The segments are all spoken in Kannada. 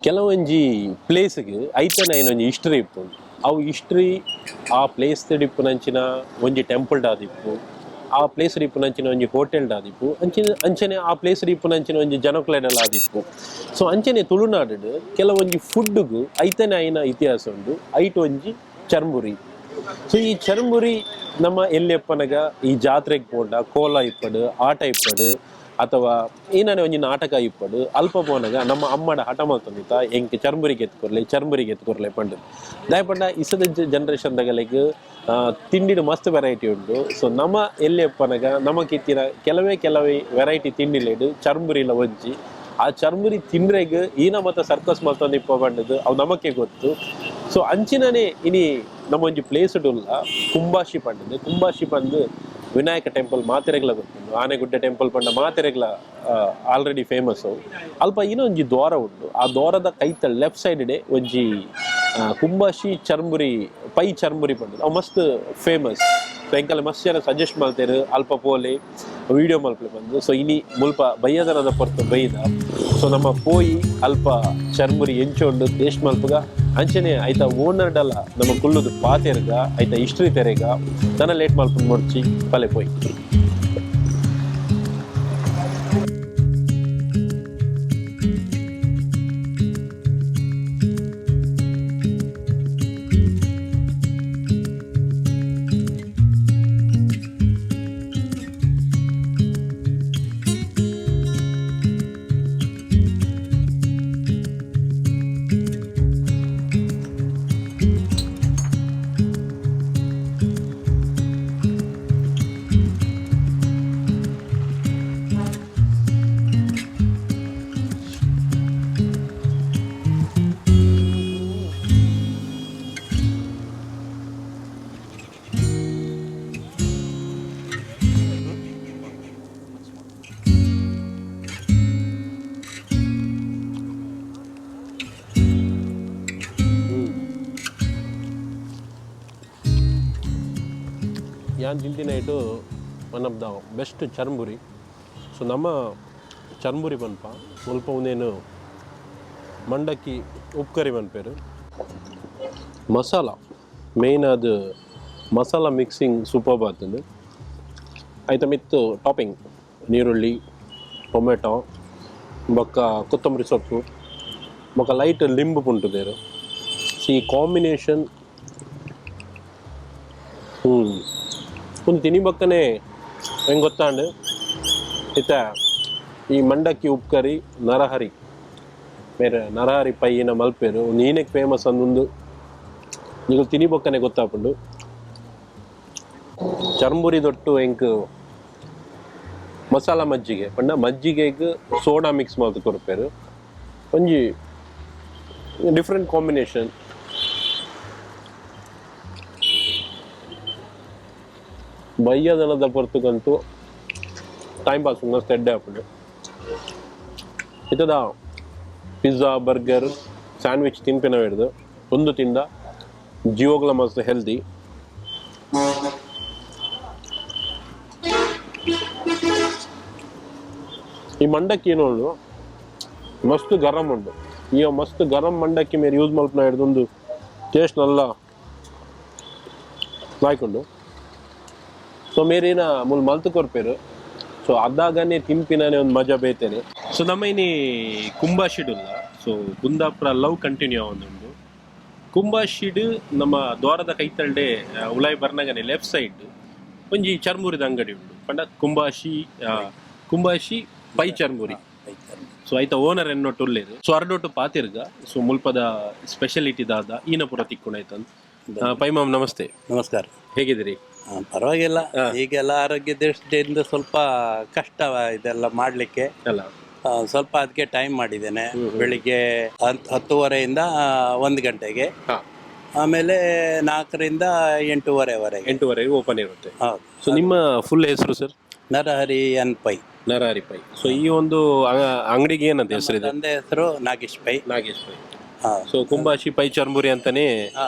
ಕೆಲವೊಂಜಿ ಪ್ಲೇಸ್ಗೆ ಐತನ ಏನೊಂಜಿ ಹಿಸ್ಟ್ರಿ ಇಪ್ಪುಂಡು. ಅವು ಹಿಸ್ಟ್ರಿ ಆ ಪ್ಲೇಸ್ ಇಪ್ಪುನಂಚಿನ ಒಂಜಿ ಟೆಂಪಲ್ ದಾದಿಪ್ಪು, ಆ ಪ್ಲೇಸ್ ಇಪ್ಪುನಂಚಿನ ಒಂಜಿ ಹೋಟೆಲ್ ದಾದಿಪ್ಪು, ಅಂಚನೆ ಆ ಪ್ಲೇಸ್ ಇಪ್ಪುನಂಚಿನ ಒಂಜಿ ಜನಕ್ಲೆಡಲ್ ಆದಿಪ್ಪು. ಸೊ ಅಂಚನೆ ತುಳುನಾಡು ಕೆಲವೊಂಜಿ ಫುಡ್ಗೂ ಐತನೆ ಐನ ಇತಿಹಾಸ ಉಂಡು. ಐಟ್ ಒಂಜಿ ಚರ್ಮುರಿ. ಸೊ ಈ ಚರ್ಮುರಿ ನಮ್ಮ ಎಲ್ಲೆಪ್ಪನಗ ಈ ಜಾತ್ರೆಗೆ ಪೋಂಡ ಕೋಲ ಇಪ್ಪಡು, ಆಟ ಇಪ್ಪಡು, ಅಥವಾ ಏನಾನೆ ಒಂಜಿ ನಾಟಕ ಇಪ್ಪಡು ಅಲ್ಪ ಪೋನಗ ನಮ್ಮ ಅಮ್ಮಡ ಹಠ ಮಾಡ್ತಂದಿತ್ತ ಎಂಕ್ ಚರ್ಮುರಿಗೆ ಎತ್ಕೊರ್ಲೆ ಪಂಡು ದಾಯಪಂಡ ಇಸದ ಜನರೇಷನ್ ದಗಲಿಗೆ ತಿಂಡಿಡು ಮಸ್ತ್ ವೆರೈಟಿ ಉಂಡು. ಸೊ ನಮ್ಮ ಎಲ್ಲೆಪ್ಪನಗ ನಮಕ್ ಇತ್ತಿನ ಕೆಲವೇ ವೆರೈಟಿ ತಿಂಡಿಲೇಡು ಚರ್ಮುರಿಲ ಒಂಜಿ. ಆ ಚರ್ಮುರಿ ತಿಂದ್ರೆಗ್ ಈನ ಮತ್ತು ಸರ್ಕಸ್ ಮಲ್ತೊಂದು ಇಪ್ಪ ಬಂಡದು ಅವು ನಮಕ್ಕೆ ಗೊತ್ತು. ಸೊ ಅಂಚಿನನೇ ಇನಿ ನಮ್ಮ ಒಂಜಿ ಪ್ಲೇಸ್ ಉಲ್ಲ ಕುಂಬಾಶಿ ಪಂಡು ವಿನಾಯಕ ಟೆಂಪಲ್ ಮಾತೆರೆಗ್ಲ ಗೊತ್ತುಂಡು. ಆನೆಗುಡ್ಡೆ ಟೆಂಪಲ್ ಪಂಡ ಮಾತೆರೆಗ್ಲ ಆಲ್ರೆಡಿ ಫೇಮಸ್. ಅಲ್ಪ ಇನ್ನೊಂಜಿ ದ್ವಾರ ಉಂಡು. ಆ ದ್ವಾರದ ಕೈತ ಲೆಫ್ಟ್ ಸೈಡ್ ಡೆ ಒಂಜಿ ಕುಂಬಾಶಿ ಚರ್ಮುರಿ ಪೈ ಚರ್ಮುರಿ ಪಂಡು ಅವು ಮಸ್ತ್ ಫೇಮಸ್. ಸೊ ಎಂಕಲ್ಲ ಮಸ್ತ್ ಜನ ಸಜೆಸ್ಟ್ ಮಾಡ್ತೇರು ಅಲ್ಪ ಪೋಲೆ ವಿಡಿಯೋ ಮಲ್ಪಲೆ ಬಂದು. ಸೊ ಇನಿ ಮುಲ್ಪ ಬಯ್ಯದನದ ಪೊರ್ತು ಬೈದ. ಸೊ ನಮ್ಮ ಪೋಯಿ ಅಲ್ಪ ಚರ್ಮುರಿ ಎಂಚೊಂಡು ಟೇಸ್ಟ್ ಮಲ್ಪಗ ಅಂಚನೆ ಐತ ಓನರ್ಡಲ್ಲ ನಮ್ಮ ಕುಲ್ಲುದು ಪಾತೆರ್ಗ ಐತ ಹಿಸ್ಟ್ರಿ ತೆರೆಗ ದನ ಲೇಟ್ ಮಲ್ಪನ್ ಮೊಡ್ಚಿ ಪಲೆ ಪೋಯಿ. ಯಾನ್ ತಿಂತಿನೈಟು one of the best churmuri. So ನಮ್ಮ ಚರ್ಮುರಿ ಪನ್ಪ ಸ್ವಲ್ಪ ಒಂದೇನು ಮಂಡಕ್ಕಿ ಉಪ್ಕರಿ ಪನ್ಪೇರು ಮಸಾಲ ಮೇಯ್ನ್ ಅದು ಮಸಾಲ ಮಿಕ್ಸಿಂಗ್ ಸೂಪರ್ ಆತಂದು. ಐತ ಮಿತ್ತು ಟಾಪಿಂಗ್ ನೀರುಳ್ಳಿ, ಟೊಮೆಟೊ, ಬೊಕ್ಕ ಕೊತ್ತಂಬರಿ ಸೊಪ್ಪು, ಬೊಕ್ಕ ಲೈಟ್ ಲಿಂಬು ಪುಂಟುದೇರು. ಸೊ ಈ ಕಾಂಬಿನೇಷನ್ ಒಂದು ತಿನಿ ಬಕ್ಕನೆ ಹೆಂಗೆ ಗೊತ್ತಾಂಡು ಇತ್ತ ಈ ಮಂಡಕ್ಕಿ ಉಪ್ಕರಿ ನರಹರಿ ಬೇರೆ ನರಹರಿ ಪೈಯಿನ ಮಲ್ಪೇರು ಒಂದು ಏನಕ್ಕೆ ಫೇಮಸ್ ಅಂದೊಂದು ನೀವು ತಿನಿ ಬಕ್ಕನೆ ಗೊತ್ತಾಪುಂಡು. ಚರ್ಮುರಿ ದೊಟ್ಟು ಹೆಂಗ್ ಮಸಾಲ ಮಜ್ಜಿಗೆ ಪಂಡ ಮಜ್ಜಿಗೆಗೆ ಸೋಡಾ ಮಿಕ್ಸ್ ಮಾಡ್ದು ಕೊಡ್ಪೇರು ಒಂಜಿ ಡಿಫ್ರೆಂಟ್ ಕಾಂಬಿನೇಷನ್. ಬಯ್ಯದನದ ಪೊರ್ತುಗಂತೂ ಟೈಮ್ ಪಾಸ್ ಮಸ್ತ್ ಎಡ್ಡೆ ಹಾಕೊಂಡು ಇತ್ತದ ಪಿಜ್ಜಾ ಬರ್ಗರ್ ಸ್ಯಾಂಡ್ವಿಚ್ ತಿನ್ಪಿನ ಹಿಡ್ದು ಒಂದು ತಿಂದ ಜೀವೋಗ್ಲ ಮಸ್ತ್ ಹೆಲ್ದಿ. ಈ ಮಂಡಕ್ಕಿ ಏನು ಉಂಡು ಮಸ್ತ್ ಗರಂ ಉಂಡು. ಈ ಮಸ್ತ್ ಗರಂ ಮಂಡಕ್ಕಿ ಮೇಲೆ ಯೂಸ್ ಮಲ್ಪನ ಹಿಡ್ದು ಒಂದು ಟೇಸ್ಟ್ ನಲ್ಲ ನಾಯ್ಕೊಂಡು. ಸೊ ಮೇರೇನ ಮುಲ್ ಮಲ್ತು ಕೊರ್ಪೇರು. ಸೊ ಅದಾಗನೇ ತಿಂಪಿನೇ ಒಂದು ಮಜಾ ಬೇತೇನೆ. ಸೊ ನಮ್ಮ ಇನಿ ಕುಂಬಾಶಿಡುಲ್ಲ. ಸೊ ಕುಂದಾಪುರ ಲವ್ ಕಂಟಿನ್ಯೂ ಆವೊಂದುಂಡು. ಕುಂಬಾಶಿಡ್ ನಮ್ಮ ದ್ವಾರದ ಕೈತಲ್ಡೆ ಉಲಾಯಿ ಬರ್ನಗನೆ ಲೆಫ್ಟ್ ಸೈಡ್ ಒಂಜಿ ಚರ್ಮುರಿದ ಅಂಗಡಿ ಉಂಡು ಪಂಡ ಕುಂಬಾಶಿ ಪೈ ಚರ್ಮುರಿ. ಸೊ ಐತ ಓನರ್ ಎನ್ನೊಟ್ಟು ಉಲ್ಲೇರು. ಸೊ ಅರ್ಡೊಟ್ಟು ಪಾತಿರ್ಗ ಸೊ ಮುಲ್ಪದ ಸ್ಪೆಷಾಲಿಟಿ ದಾದ ಈನ ಪುರ ತಿಕ್ಕುಣಾಯ್ತಂದು. ಪೈ ಮಾಮ್ ನಮಸ್ತೆ. ನಮಸ್ಕಾರ. ಹೇಗಿದ್ದೀರಿ? ಪರವಾಗಿಲ್ಲ. ಈಗೆಲ್ಲ ಆರೋಗ್ಯ ದೃಷ್ಟಿಯಿಂದ ಸ್ವಲ್ಪ ಕಷ್ಟ ಇದೆಲ್ಲ ಮಾಡ್ಲಿಕ್ಕೆ ಅಲ್ಲ, ಸ್ವಲ್ಪ ಅದಕ್ಕೆ ಟೈಮ್ ಮಾಡಿದ್ದೇನೆ. ಬೆಳಿಗ್ಗೆ 10:30 1 ಗಂಟೆಗೆ, ಆಮೇಲೆ 4ರಿಂದ 8:30 ಓಪನ್ ಇರುತ್ತೆ. ಹೌದು. ಸೊ ನಿಮ್ಮ ಫುಲ್ ಹೆಸರು sir? Narahari N Pai. Narahari Pai. So ಈ ಒಂದು ಅಂಗಡಿಗೆ ಏನಂತ ಹೆಸರು? ತಂದೆ ಹೆಸರು ನಾಗೇಶ್ ಪೈ. ಸೊ ಕುಂಬಾಶಿ ಪೈ ಚರ್ಮುರಿ ಅಂತಾನೆ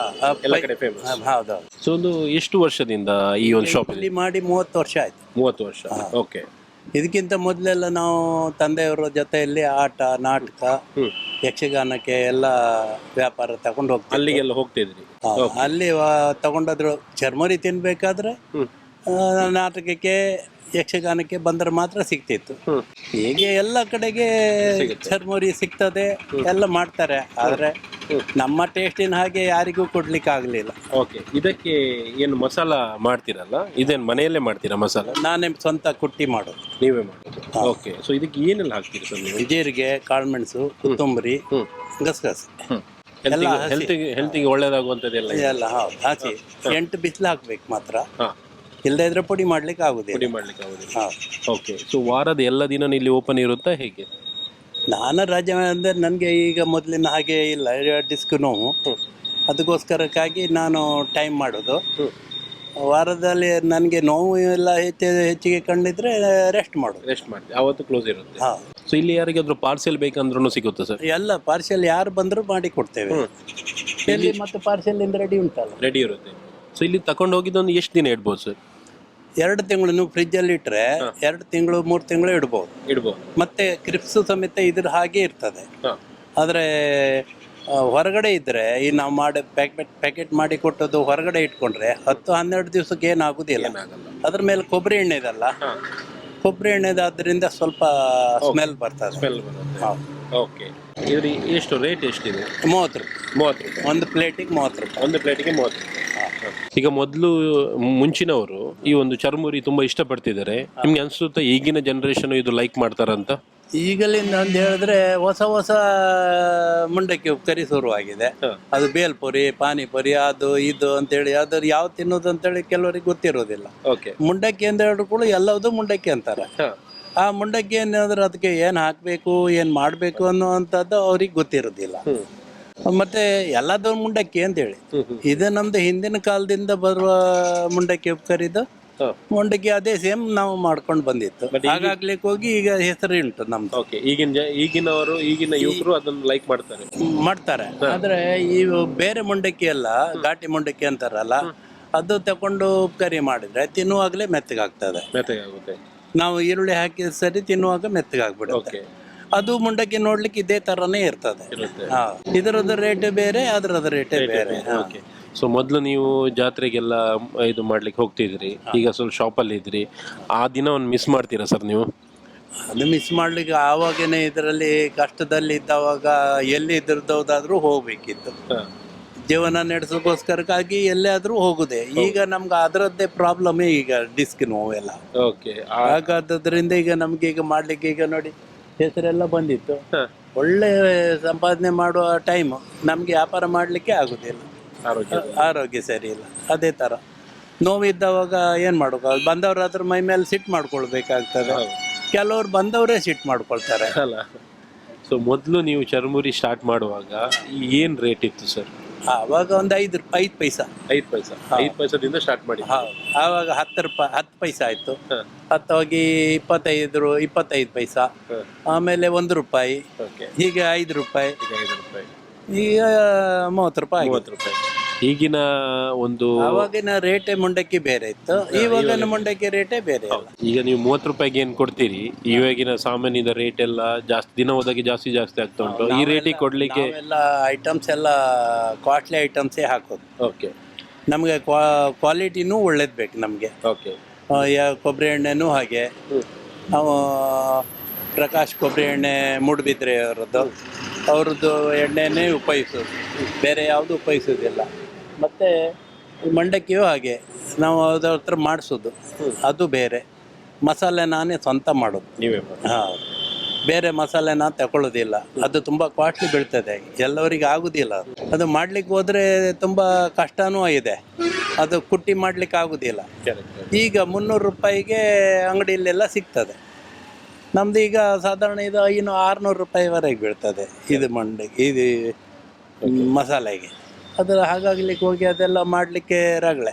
ಎಲ್ಲ ಕಡೆ ಫೇಮಸ್. ಹೌದು. ಸೊ ಒಂದು ಎಷ್ಟು ವರ್ಷದಿಂದ ಈ ಒಂದು ಶಾಪ್ ಮಾಡಿ 30 ವರ್ಷ ಆಯ್ತು. 30 ವರ್ಷ. ಓಕೆ. ಇದಕ್ಕಿಂತ ಮೊದಲೆಲ್ಲ ನಾವು ತಂದೆಯವರ ಜೊತೆಯಲ್ಲಿ ಆಟ ನಾಟಕ ಯಕ್ಷಗಾನಕ್ಕೆ ಎಲ್ಲ ವ್ಯಾಪಾರ ತಗೊಂಡು ಹೋಗ್ತೀವಿ. ಅಲ್ಲಿಗೆಲ್ಲ ಹೋಗ್ತಿದ್ರಿ? ಅಲ್ಲಿ ತಗೊಂಡಾದ್ರು ಚರ್ಮುರಿ ತಿನ್ಬೇಕಾದ್ರೆ ನಾಟಕಕ್ಕೆ ಯಕ್ಷಗಾನಕ್ಕೆ ಬಂದ್ರೆ ಮಾತ್ರ ಸಿಗ್ತಿತ್ತು. ಹೀಗೆ ಎಲ್ಲ ಕಡೆಗೆ ಚರ್ಮುರಿ ಸಿಗ್ತದೆ, ಎಲ್ಲ ಮಾಡ್ತಾರೆ. ಆದ್ರೆ ನಮ್ಮ ಟೇಸ್ಟಿನ ಹಾಗೆ ಯಾರಿಗೂ ಕೊಡ್ಲಿಕ್ಕೆ ಆಗ್ಲಿಲ್ಲ. ಓಕೆ, ಇದಕ್ಕೆ ಏನು ಮಸಾಲ ಮಾಡ್ತೀರಲ್ಲ, ಇದೇನು ಮನೆಯಲ್ಲೇ ಮಾಡ್ತೀರಾ ಮಸಾಲ? ನಾನೇ ಸ್ವಂತ ಕುಟ್ಟಿ ಮಾಡೋದು. ನೀವೇ ಮಾಡೋದು? ಓಕೆ. ಸೊ ಇದಕ್ಕೆ ಏನೆಲ್ಲ ಹಾಕ್ತೀರಿ ಸರ್ ನೀವು? ಜೀರಿಗೆ, ಕಾಳುಮೆಣಸು, ಕೊತ್ತಂಬರಿ, ಗಸಗಸೆ ಹೆಲ್ತಿಗೆ ಒಳ್ಳೇದಾಗುವಂಥದ್ದೆಲ್ಲ ಎಲ್ಲ ಹೌದು ಹಾಕಿ 8 ಬಿಸಿಲು ಹಾಕ್ಬೇಕು ಮಾತ್ರ. ಇಲ್ಲದೇ ಇದ್ರೆ ಪುಡಿ ಮಾಡ್ಲಿಕ್ಕೆ ಆಗುದಿಲ್ಲ. ಓಕೆ. ಸೊ ವಾರದ ಎಲ್ಲ ದಿನ ಇಲ್ಲಿ ಓಪನ್ ಇರುತ್ತಾ ಹೇಗೆ? ನಾನು ರಜೆ ಅಂದರೆ ನನಗೆ ಈಗ ಮೊದಲಿನ ಹಾಗೆ ಇಲ್ಲ, ಡಿಸ್ಕ್ ನೋವು. ಅದಕ್ಕೋಸ್ಕರಕ್ಕಾಗಿ ನಾನು ಟೈಮ್ ಮಾಡೋದು. ವಾರದಲ್ಲಿ ನನಗೆ ನೋವು ಎಲ್ಲ ಹೆಚ್ಚಿಗೆ ಕಂಡಿದ್ರೆ ರೆಸ್ಟ್ ಮಾಡ್ತೀವಿ. ಅವತ್ತು ಕ್ಲೋಸ್ ಇರುತ್ತೆ. ಸೊ ಇಲ್ಲಿ ಯಾರಿಗಾದ್ರೂ ಪಾರ್ಸೆಲ್ ಬೇಕಂದ್ರೂ ಸಿಗುತ್ತೆ ಸರ್? ಎಲ್ಲ ಪಾರ್ಸೆಲ್ ಯಾರು ಬಂದರೂ ಮಾಡಿ ಕೊಡ್ತೇವೆ. ಇಲ್ಲಿ ಮತ್ತೆ ಪಾರ್ಸೆಲ್ ಇಂದ ರೆಡಿ ಉಂಟಲ್ಲ? ರೆಡಿ ಇರುತ್ತೆ. ಸೊ ಇಲ್ಲಿ ತಗೊಂಡು ಹೋಗಿದ್ದೊಂದು ಎಷ್ಟು ದಿನ ಇಡ್ಬೋದು ಸರ್? 2 ತಿಂಗಳು ನೀವು ಫ್ರಿಜ್ಜಲ್ಲಿ ಇಟ್ಟರೆ 2 ತಿಂಗಳು 3 ತಿಂಗಳು ಇಡ್ಬೋದು. ಮತ್ತೆ ಕ್ರಿಪ್ಸ್ ಸಮೇತ ಇದ್ರ ಹಾಗೆ ಇರ್ತದೆ. ಆದರೆ ಹೊರಗಡೆ ಇದ್ದರೆ ಈ ನಾವು ಮಾಡಿ ಪ್ಯಾಕೆಟ್ ಮಾಡಿ ಕೊಟ್ಟದ್ದು ಹೊರಗಡೆ ಇಟ್ಕೊಂಡ್ರೆ 10-12 ದಿವಸಕ್ಕೆ ಏನಾಗುದಿಲ್ಲ. ಅದ್ರ ಮೇಲೆ ಕೊಬ್ಬರಿ ಎಣ್ಣೆ ಇದಲ್ಲ, ಕೊಬ್ಬರಿ ಎಣ್ಣೆದಾದ್ರಿಂದ ಸ್ವಲ್ಪ ಸ್ಮೆಲ್ ಬರ್ತದೆ. ಓಕೆ. ಎಷ್ಟು ರೇಟ್ ಎಷ್ಟಿದೆ? 30 ರೂಪಾಯಿ. ಒಂದು ಪ್ಲೇಟಿಗೆ 30 ರೂಪಾಯಿ. ಒಂದು ಪ್ಲೇಟಿಗೆ 30 ರೂಪಾಯಿ. ಈಗ ಮೊದಲು ಮುಂಚಿನವರು ಈ ಒಂದು ಚರ್ಮುರಿ ತುಂಬಾ ಇಷ್ಟಪಡ್ತಿದ್ದಾರೆ. ನಿಮ್ಗೆ ಅನ್ಸುತ್ತಾ ಈಗಿನ ಜನರೇಷನ್ ಇದು ಲೈಕ್ ಮಾಡ್ತಾರಂತ? ಈಗಲಿಂದ ಅಂತ ಹೇಳಿದ್ರೆ ಹೊಸ ಮುಂಡಕ್ಕಿ ಉಪ್ಕರಿ ಶುರುವಾಗಿದೆ. ಅದು ಬೇಲ್ಪುರಿ, ಪಾನಿಪುರಿ, ಅದು ಇದು ಅಂತೇಳಿ ಅದ್ರ ಯಾವ ತಿನ್ನೋದು ಅಂತೇಳಿ ಕೆಲವರಿಗೆ ಗೊತ್ತಿರೋದಿಲ್ಲ. ಮುಂಡಕ್ಕಿ ಅಂತ ಹೇಳಿದ್ರು ಕೂಡ ಎಲ್ಲವುದು ಮುಂಡಕ್ಕಿ ಅಂತಾರೆ. ಆ ಮುಂಡಕ್ಕಿ ಏನಾದ್ರೆ ಅದಕ್ಕೆ ಏನ್ ಹಾಕ್ಬೇಕು, ಏನ್ ಮಾಡ್ಬೇಕು ಅನ್ನುವಂಥದ್ದು ಅವ್ರಿಗೆ ಗೊತ್ತಿರೋದಿಲ್ಲ. ಮತ್ತೆ ಎಲ್ಲದೂ ಮುಂಡಕ್ಕಿ ಅಂತೇಳಿ ಇದು ನಮ್ದು ಹಿಂದಿನ ಕಾಲದಿಂದ ಬರುವ ಮುಂಡಕ್ಕಿ ಉಪ್ಕರಿದು ಮುಂಡಕ್ಕಿ ಅದೇ ಸೇಮ್ ನಾವು ಮಾಡ್ಕೊಂಡು ಬಂದಿತ್ತು. ಹಾಗಾಗ್ಲಿಕ್ಕೆ ಹೋಗಿ ಈಗ ಹೆಸರು ಉಂಟು ನಮ್ದು. ಈಗಿನ ಯುವಕರು ಅದನ್ನು ಲೈಕ್ ಮಾಡ್ತಾರೆ. ಆದ್ರೆ ಈ ಬೇರೆ ಮುಂಡಕ್ಕಿ ಎಲ್ಲ ಘಾಟಿ ಮುಂಡಕ್ಕಿ ಅಂತಾರಲ್ಲ, ಅದು ತಕೊಂಡು ಉಪ್ಕರಿ ಮಾಡಿದ್ರೆ ತಿನ್ನುವಾಗಲೇ ಮೆತ್ತಗಾಗ್ತದೆ. ನಾವು ಈರುಳ್ಳಿ ಹಾಕಿದ ಸರಿ ತಿನ್ನುವಾಗ ಮೆತ್ತಗಾಗ್ಬಿಡುತ್ತೆ. ಅದು ಮುಂಡಕ್ಕಿ ನೋಡ್ಲಿಕ್ಕೆ ಇದೇ ತರನೇ ಇರ್ತದೆ. ಇದರದ ರೇಟ್ ಬೇರೆ, ಅದರದ ರೇಟೇ ಬೇರೆ. ಸೊ ಮೊದಲು ನೀವು ಜಾತ್ರೆಗೆಲ್ಲ ಇದು ಮಾಡ್ಲಿಕ್ಕೆ ಹೋಗ್ತಿದ್ರಿ, ಈಗ ಸ್ವಲ್ಪ ಶಾಪಲ್ಲಿ ಇದ್ರಿ. ಆ ದಿನ ಒಂದು ಮಿಸ್ ಮಾಡ್ತೀರಾ ಸರ್ ನೀವು? ಅದು ಮಿಸ್ ಮಾಡ್ಲಿಕ್ಕೆ ಆವಾಗೇನೆ ಇದರಲ್ಲಿ ಕಷ್ಟದಲ್ಲಿ ಇದ್ದವಾಗ ಎಲ್ಲಿ ಇದ್ರದ್ದಾದ್ರೂ ಹೋಗ್ಬೇಕಿತ್ತು. ಜೀವನ ನಡೆಸೋಕ್ಕೋಸ್ಕರಕ್ಕಾಗಿ ಎಲ್ಲೇ ಆದ್ರೂ ಹೋಗುದೆ. ಈಗ ನಮ್ಗೆ ಅದರದ್ದೇ ಪ್ರಾಬ್ಲಮ್. ಈಗ ಡಿಸ್ಕ್ ನೋವೆಲ್ಲ ಹಾಗಾದ್ರಿಂದ ಈಗ ನಮ್ಗೆ ಈಗ ಮಾಡ್ಲಿಕ್ಕೆ ಈಗ ನೋಡಿ ಹೆಸರೆಲ್ಲ ಬಂದಿತ್ತು. ಒಳ್ಳೆ ಸಂಪಾದನೆ ಮಾಡುವ ಟೈಮ್ ನಮ್ಗೆ ವ್ಯಾಪಾರ ಮಾಡ್ಲಿಕ್ಕೆ ಆಗುದಿಲ್ಲ. ಆರೋಗ್ಯ ಸರಿ ಇಲ್ಲ. ಅದೇ ತರ ನೋವಿದ್ದವಾಗ ಏನ್ ಮಾಡ್ಬೇಕು? ಬಂದವ್ರ ಹತ್ರ ಮೈ ಮೇಲೆ ಸಿಟ್ಟು ಮಾಡ್ಕೊಳ್ಬೇಕಾಗ್ತದೆ. ಕೆಲವ್ರು ಬಂದವರೇ ಸಿಟ್ಟು ಮಾಡ್ಕೊಳ್ತಾರೆ ಅಲ್ಲ. ಸೊ ಮೊದಲು ನೀವು ಚರ್ಮುರಿ ಸ್ಟಾರ್ಟ್ ಮಾಡುವಾಗ ಏನ್ ರೇಟ್ ಇತ್ತು ಸರ್? ಆವಾಗ ಒಂದು 5 ಪೈಸಾ. 5 ಪೈಸಾದಿಂದ ಸ್ಟಾರ್ಟ್ ಮಾಡಿ. ಆವಾಗ 10 ರೂಪಾಯಿ 10 ಪೈಸಾ ಆಯ್ತು. 10 ಹೋಗಿ 25 ಪೈಸಾ, ಆಮೇಲೆ 1 ರೂಪಾಯಿ, ಹೀಗೆ 5 ರೂಪಾಯಿ, ಈಗ 30 ರೂಪಾಯಿ. ಈಗಿನ ಒಂದು ಆವಾಗಿನ ರೇಟೇ ಮುಂಡಕ್ಕಿ ಬೇರೆ ಇತ್ತು, ಇವಾಗಿನ ಮುಂಡಕ್ಕಿ ರೇಟೇ ಬೇರೆ. ಈಗ ನೀವು 30 ರೂಪಾಯಿಗೆ ಏನ್ ಕೊಡ್ತೀರಿ, ಇವಾಗಿನ ಸಾಮಾನ್ಯದ ರೇಟ್ ಎಲ್ಲ ಜಾಸ್ತಿ, ದಿನ ಹೋದಾಗೆ ಜಾಸ್ತಿ ಆಗ್ತಾ ಉಂಟು. ಈ ರೇಟಿಗೆ ಕೊಡ್ಲಿಕ್ಕೆ ಎಲ್ಲ ಐಟಮ್ಸ್ ಎಲ್ಲ ಕಾಸ್ಟ್ಲಿ ಐಟಮ್ಸೇ ಹಾಕೋದು. ಓಕೆ. ನಮಗೆ ಕ್ವಾಲಿಟಿನೂ ಒಳ್ಳೇದು ಬೇಕು ನಮಗೆ. ಓಕೆ. ಕೊಬ್ಬರಿ ಎಣ್ಣೆನೂ ಹಾಗೆ ನಾವು ಪ್ರಕಾಶ್ ಕೊಬ್ಬರಿ ಎಣ್ಣೆ ಮೂಡುಬಿದ್ರೆ ಅವ್ರದ್ದು ಎಣ್ಣೆನೇ ಉಪಯೋಗಿಸೋದು, ಬೇರೆ ಯಾವುದು ಉಪಯೋಗಿಸೋದಿಲ್ಲ. ಮತ್ತು ಮಂಡಕ್ಕಿಯೂ ಹಾಗೆ ನಾವು ಅದ್ರ ಹತ್ರ ಮಾಡಿಸೋದು, ಅದು ಬೇರೆ. ಮಸಾಲೆ ನಾನೇ ಸ್ವಂತ ಮಾಡೋದು. ನೀವೇ? ಹಾಂ, ಬೇರೆ ಮಸಾಲೆ ನಾನು ತಗೊಳ್ಳೋದಿಲ್ಲ. ಅದು ತುಂಬ ಕಾಸ್ಟ್ಲಿ ಬೀಳ್ತದೆ, ಎಲ್ಲರಿಗೆ ಆಗೋದಿಲ್ಲ. ಅದು ಮಾಡ್ಲಿಕ್ಕೆ ಹೋದರೆ ತುಂಬ ಕಷ್ಟನೂ ಇದೆ. ಅದು ಕುಟ್ಟಿ ಮಾಡ್ಲಿಕ್ಕೆ ಆಗೋದಿಲ್ಲ. ಈಗ 300 ರೂಪಾಯಿಗೆ ಅಂಗಡಿಯಲ್ಲೆಲ್ಲ ಸಿಗ್ತದೆ. ನಮ್ದು ಈಗ ಸಾಧಾರಣ ಇದು 600 ರೂಪಾಯಿವರೆಗೆ ಬೀಳ್ತದೆ ಇದು ಮಂಡಕ್ಕಿ, ಇದು ಮಸಾಲೆಗೆ. ಅದು ಹಾಗಾಗ್ಲಿಕ್ಕೆ ಹೋಗಿ ಅದೆಲ್ಲ ಮಾಡಲಿಕ್ಕೆ ರಗಳೆ.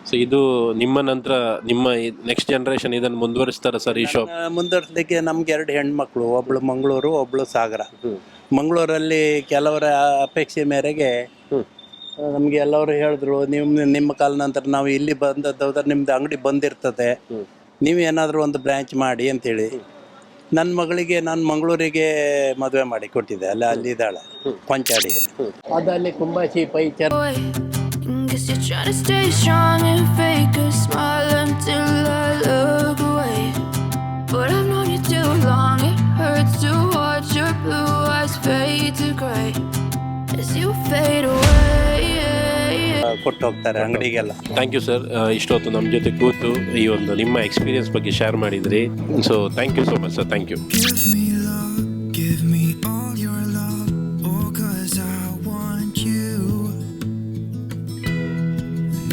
ಸೊ ಇದು ನಿಮ್ಮ ನಂತರ ನಿಮ್ಮ ನೆಕ್ಸ್ಟ್ ಜನರೇಷನ್ ಇದನ್ನು ಮುಂದುವರಿಸ್ತಾರ ಸರ್ ಈ ಶಾಪ್? ಮುಂದುವರಿಸಲಿಕ್ಕೆ ನಮ್ಗೆ 2 ಹೆಣ್ಮಕ್ಳು, ಒಬ್ಳು ಮಂಗಳೂರು, ಒಬ್ಳು ಸಾಗರ. ಮಂಗಳೂರಲ್ಲಿ ಕೆಲವರ ಅಪೇಕ್ಷೆ ಮೇರೆಗೆ ನಮಗೆ ಎಲ್ಲರೂ ಹೇಳಿದ್ರು, ನಿಮ್ಮ ಕಾಲ ನಂತರ ನಾವು ಇಲ್ಲಿ ಬಂದದ್ದಾದ್ರೆ ನಿಮ್ದು ಅಂಗಡಿ ಬಂದಿರ್ತದೆ, ನೀವೇನಾದರೂ ಒಂದು ಬ್ರ್ಯಾಂಚ್ ಮಾಡಿ ಅಂತೇಳಿ ನನ್ನ ಮಗಳಿಗೆ ನಾನು ಮಂಗಳೂರಿಗೆ ಮದುವೆ ಮಾಡಿ ಕೊಟ್ಟಿದ್ದೆ ಅಲ್ಲಿದ್ದಾಳೆ ಕೊಂಚಾಡಿಯಲ್ಲಿ. ಅದಲ್ಲಿ Kumbashi ಪೈಚರ್. Guess you're trying to stay strong and fake a smile until I look away. But I've known you too long, it hurts to watch your blue eyes fade to gray as you fade away. ಕೊಟ್ಟು ಹೋಗ್ತಾರೆ ಅಂಗಡಿಗೆಲ್ಲ. ಥ್ಯಾಂಕ್ ಯು ಸರ್, ಇಷ್ಟೊತ್ತು ನಮ್ಮ ಜೊತೆ ಕೂತು ಈ ಒಂದು ನಿಮ್ಮ ಎಕ್ಸ್ಪೀರಿಯನ್ಸ್ ಬಗ್ಗೆ ಶೇರ್ ಮಾಡಿದ್ರಿ. So thank you so much sir, thank you. Give me all your love, oh 'cause I want you.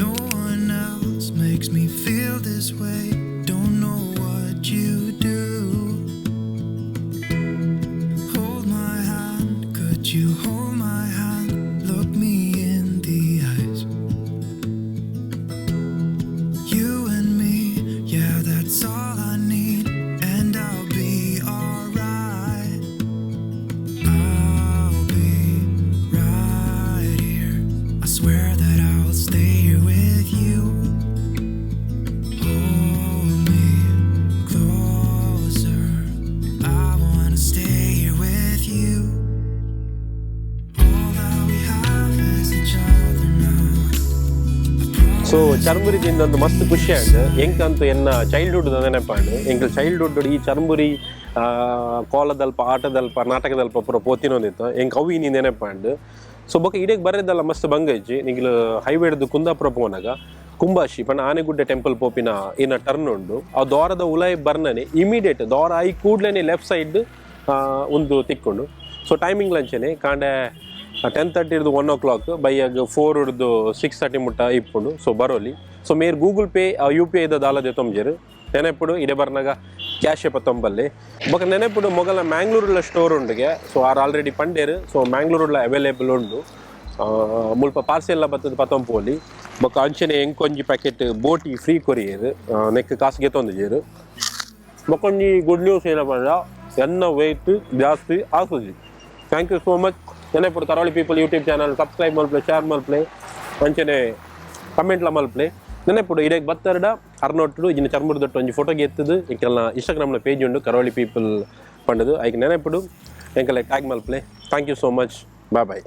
No one else makes me feel this way, don't know what you do. Hold my hand, could you hold my hand, look me in the eyes. You and me, yeah, that's all I need, and I'll be alright. I'll be right here, I swear that I'll stay here with you. Hold me closer, I wanna stay here with you. All that we have is each other now. So ಚರ್ಮುರಿದಿಂದ ಒಂದು ಮಸ್ತ್ ಖುಷಿ ಆಯ್ತು. ಎಂಕಂತೂ ಎನ್ನ ಚೈಲ್ಡ್ಹುಡ್ ನೆನಪಾಂಡು ಎಂಕ ಚೈಲ್ಡ್ಹುಡ್ ಈ ಚರ್ಮುರಿ ಕೋಲದಲ್ಪ ಆಟದಲ್ಪ ನಾಟಕದಲ್ಪ ಪೂರ ಪೋತಿನೊಂದಿತ್ತು ಎಂಕ ಅವು ನೀನು ನೆನಪಾಂಡು. ಸೊ ಬೊಕ್ಕ ಇಡೀಗೆ ಬರೋದಲ್ಲ ಮಸ್ತ್ ಬಂಗೈಜಿ ನಿಂಗ್ಲು ಹೈವೇಡ್ದು ಕುಂದಾಪುರ ಪೋನಾಗ ಕುಂಬಾಶಿ ಪಂಡ ಆನೆಗುಡ್ಡೆ ಟೆಂಪಲ್ ಪೋಪಿನ ಇನ್ನ ಟರ್ನ್ ಉಂಡು. ಆ ದ್ವಾರದ ಉಲಾಯಿ ಬರ್ನನೆ ಇಮಿಡಿಯೇಟ್ ದ್ವಾರ ಐ ಕೂಡ್ಲೇನೆ ಲೆಫ್ಟ್ ಸೈಡ್ ಒಂದು ತಿಕ್ಕೊಂಡು. ಸೊ ಟೈಮಿಂಗ್ ಲಂಚನೆ ಕಾಂಡೆ 10:30 1 o'clock ಬೈಯಾಗ 4 6:30 ಮುಟ್ಟ ಇಪ್ಪುಂಡು. ಸೊ ಬರೋಲಿ. ಸೊ ಮೇರ್ ಗೂಗಲ್ ಪೇ UPI ದಾಲದೆ ತೊಂಬಜರು ನೆನೆಪುಡು ಇಡೆ ಬರ್ನಾಗ ಕ್ಯಾಶ್ ತೊಂಬಲ್ಲಿ ಬೊಕ ನೆನೆಪುಡು ಮೊಗಲ ಮ್ಯಾಂಗ್ಳೂರುಲ ಸ್ಟೋರ್ ಉಂಡಿಗೆ. ಸೊ ಆರ್ ಆಲ್ರೆಡಿ ಪಂಡೇರು. ಸೊ ಮ್ಯಾಂಗ್ಳೂರುಲ ಅವೈಲೇಬಲ್ ಉಂಡು. ಮುಲ್ಪ ಪಾರ್ಸೆಲ್ಲ ಬತ್ತದ ಪತಂಪೋಲಿ ಬೊಕ ಅಂಚನೆ ಎಂಕೊಂಜಿ ಪ್ಯಾಕೆಟ್ ಬೋಟಿ ಫ್ರೀ ಕೊರಿಯರು ನೆಕ್ ಕಾಸಿಗೆ ತೊಂದಿಜೇರು. ಬೊಕೊಂಜಿ ಗುಡ್ ನ್ಯೂಸ್ ಏನಪ್ಪ ಅಂದ್ರೆ ಎನ್ನ ವೆಯ್ಟ್ ಜಾಸ್ತಿ ಆಗ್ತದೆ. Thank you so much. ನೆನೆಪುಡು Karavali people YouTube channel subscribe ಮಲ್ಪ್ಲೆ, ಶೇರ್ ಮಲ್ಪ್ಲೆ, ಅಂಚನೆ ಕಮೆಂಟ್ಲ ಮಲ್ಪ್ಲೆ. ನೆನೆಪುಡು ಇಡೇಗೆ ಬತ್ತರಡ ಅರ್ನೊಟ್ಟು ಇನ್ನು ಚರ್ಮುರ್ದೊಟ್ಟು ಒಂಜಿ ಫೋಟೋಗೆ ಎತ್ತದು ಎಂಕೆಲ್ಲ ಇನ್ಸ್ಟಾಗ್ರಾಮ್ನ ಪೇಜ್ ಉಂಡು ಕರಾವಳಿ ಪೀಪಲ್ ಪಂಡದು ಐಕೆ ನೆನೆಪುಡು ಎಂಕೆಲ್ಲ ಟ್ಯಾಗ್ ಮಲ್ಪ್ಲೆ. Thank you so much. Bye bye.